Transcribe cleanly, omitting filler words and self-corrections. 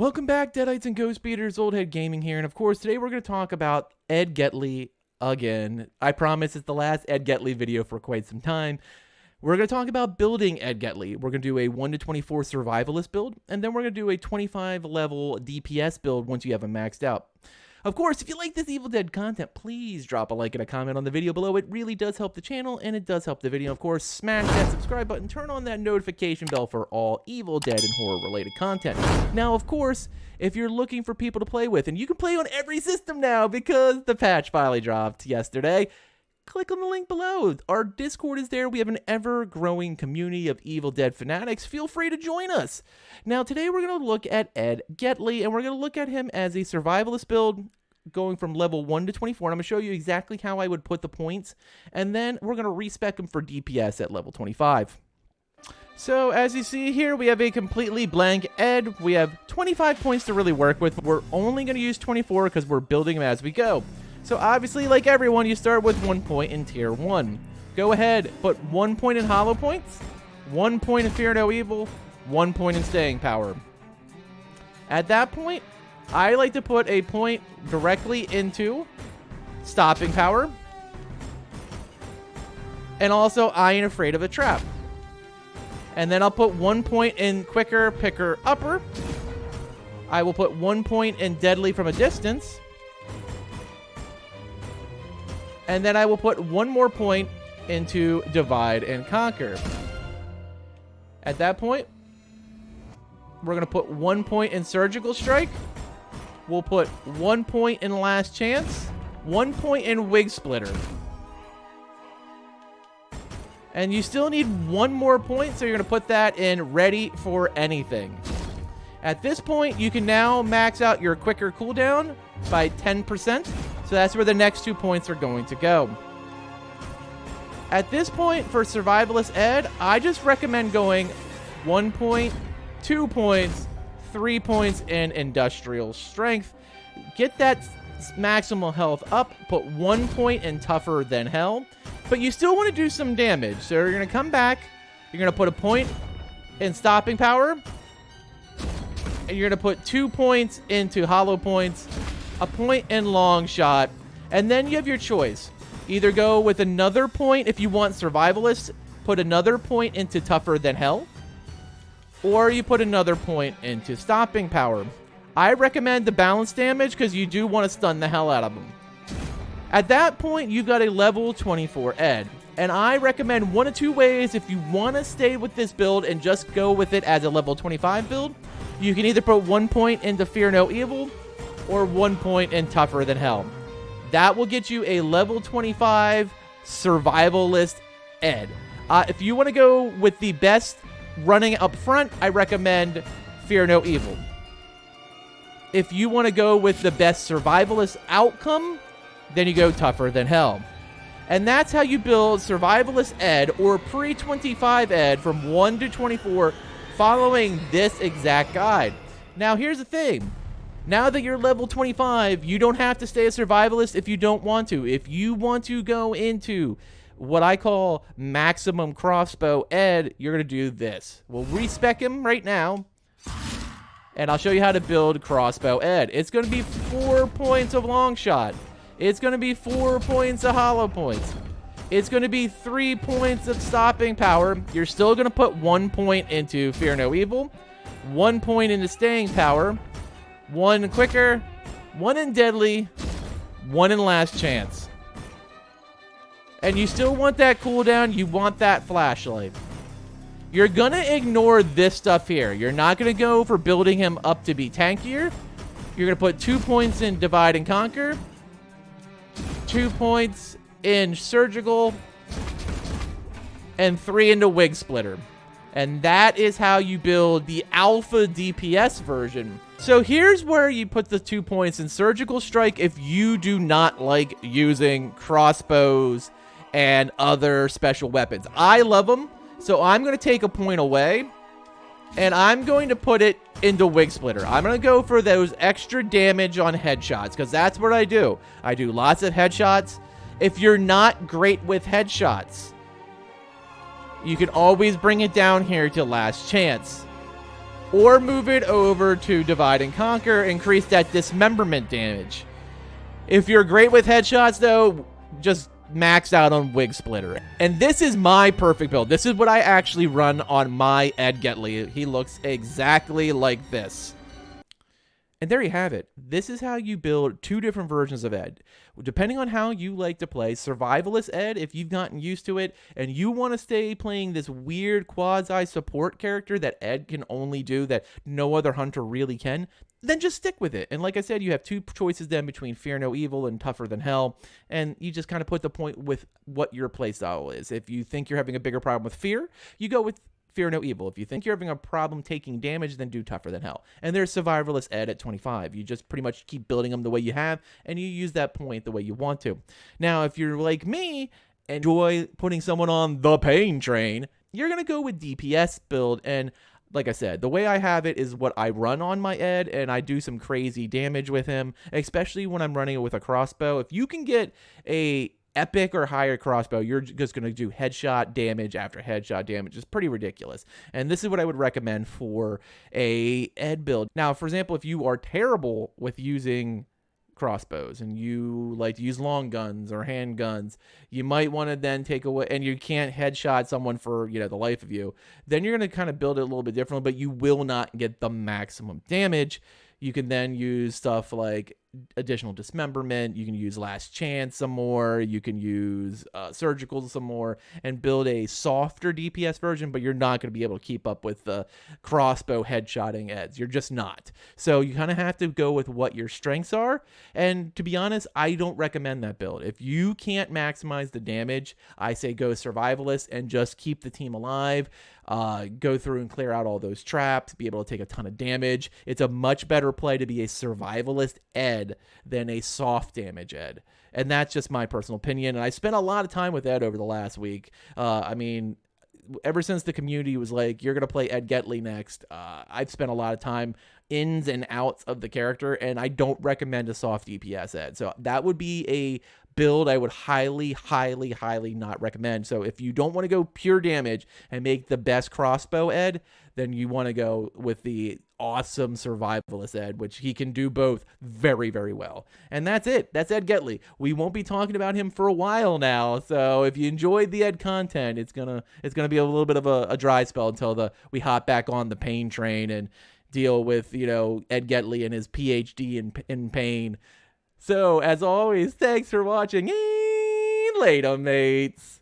Welcome back, Deadites and Ghost Beaters. Old Head Gaming here, and of course, today we're going to talk about Ed Getley again. I promise it's the last Ed Getley video for quite some time. We're going to talk about building Ed Getley. We're going to do a 1 to 24 survivalist build, and then we're going to do a 25 level DPS build once you have them maxed out. Of course, if you like this Evil Dead content, please drop a like and a comment on the video below. It really does help the channel, and it does help the video. Of course, smash that subscribe button, turn on that notification bell for all Evil Dead and horror-related content. Now, of course, if you're looking for people to play with, and you can play on every system now because the patch finally dropped yesterday, click on the link below. Our Discord is there. We have an ever-growing community of Evil Dead fanatics. Feel free to join us. Now, today we're going to look at Ed Getley, and we're going to look at him as a survivalist build going from level 1 to 24. And I'm going to show you exactly how I would put the points, and then we're going to respec him for DPS at level 25. So, as you see here, we have a completely blank Ed. We have 25 points to really work with. We're only going to use 24 because we're building him as we go. So obviously, like everyone, you start with 1 point in tier 1. Go ahead, put 1 point in hollow points, 1 point in fear no evil, 1 point in staying power. At that point, I like to put a point directly into stopping power. And also, I ain't afraid of a trap. And then I'll put 1 point in quicker, picker, upper. I will put 1 point in deadly from a distance. And then I will put 1 more point into divide and conquer. At that point, we're going to put 1 point in surgical strike. We'll put 1 point in last chance. 1 point in wig splitter. And you still need 1 more point, so you're going to put that in ready for anything. At this point, you can now max out your quicker cooldown by 10%. So that's where the next 2 points are going to go. At this point, for Survivalist Ed, I just recommend going 1 point, 2 points, 3 points in Industrial Strength. Get that maximal health up, put 1 point in Tougher Than Hell. But you still want to do some damage. So you're going to come back, you're going to put a point in Stopping Power, and you're going to put 2 points into Hollow Points, a point in long shot, and then you have your choice. Either go with another point if you want survivalist, put another point into Tougher Than Hell, or you put another point into stopping power. I recommend the balance damage because you do want to stun the hell out of them. At that point, you've got a level 24 Ed, and I recommend 1 of 2 ways if you want to stay with this build and just go with it as a level 25 build. You can either put 1 point into Fear No Evil, or 1 point in Tougher Than Hell. That will get you a level 25 survivalist Ed. If you want to go with the best running up front, I recommend Fear No Evil. If you want to go with the best survivalist outcome, then you go Tougher Than Hell. And that's how you build Survivalist Ed or pre-25 Ed from 1 to 24 following this exact guide. Now here's the thing. Now that you're level 25, you don't have to stay a survivalist if you don't want to. If you want to go into what I call maximum crossbow Ed, you're going to do this. We'll respec him right now, and I'll show you how to build crossbow Ed. It's going to be 4 points of long shot. It's going to be 4 points of hollow points. It's going to be 3 points of stopping power. You're still going to put 1 point into Fear No Evil, 1 point into staying power, 1 quicker, 1 in deadly, 1 in last chance. And you still want that cooldown, you want that flashlight. You're gonna ignore this stuff here. You're not gonna go for building him up to be tankier. You're gonna put 2 points in divide and conquer, 2 points in surgical, and 3 into wig splitter. And that is how you build the alpha DPS version. So here's where you put the 2 points in surgical strike if you do not like using crossbows and other special weapons. I love them, so I'm going to take a point away, and I'm going to put it into wig splitter. I'm going to go for those extra damage on headshots, because that's what I do. I do lots of headshots. If you're not great with headshots, you can always bring it down here to last chance. or move it over to Divide and Conquer, increase that dismemberment damage. If you're great with headshots, though, just max out on Wig Splitter. And this is my perfect build. This is what I actually run on my Ed Getley. He looks exactly like this. And there you have it. This is how you build 2 different versions of Ed. Depending on how you like to play, Survivalist Ed, if you've gotten used to it, and you want to stay playing this weird quasi-support character that Ed can only do that no other hunter really can, then just stick with it. And like I said, you have 2 choices then between Fear No Evil and Tougher Than Hell, and you just kind of put the point with what your playstyle is. If you think you're having a bigger problem with Fear, you go with Fear No Evil. If you think you're having a problem taking damage, then do Tougher Than Hell. And there's Survivalist Ed at 25. You just pretty much keep building them the way you have, and you use that point the way you want to. Now, if you're like me, enjoy putting someone on the pain train, you're going to go with DPS build. And like I said, the way I have it is what I run on my Ed, and I do some crazy damage with him, especially when I'm running it with a crossbow. If you can get a epic or higher crossbow, you're just going to do headshot damage after headshot damage. It's pretty ridiculous. And this is what I would recommend for a Ed build. Now, for example, if you are terrible with using crossbows and you like to use long guns or handguns, you might want to then take away, and you can't headshot someone for, you know, the life of you, then you're going to kind of build it a little bit differently, but you will not get the maximum damage. You can then use stuff like additional dismemberment. You can use Last Chance some more. You can use surgical some more and build a softer DPS version, but you're not going to be able to keep up with the crossbow headshotting Eds. You're just not. So you kind of have to go with what your strengths are. And to be honest, I don't recommend that build. If you can't maximize the damage, I say go Survivalist and just keep the team alive. Go through and clear out all those traps, be able to take a ton of damage. It's a much better play to be a Survivalist Ed than a soft damage Ed. And that's just my personal opinion. And I spent a lot of time with Ed over the last week. I mean, ever since the community was like, you're going to play Ed Getley next, I've spent a lot of time ins and outs of the character, and I don't recommend a soft DPS Ed. So that would be a build I would highly not recommend. So if you don't want to go pure damage and make the best crossbow Ed, then you want to go with the awesome Survivalist Ed, which he can do both very well. And that's it. That's Ed Getley. We won't be talking about him for a while now. So if you enjoyed the Ed content, it's gonna be a little bit of a dry spell until we hop back on the pain train and deal with, you know, Ed Getley and his PhD in pain. So, as always, thanks for watching, and later, mates.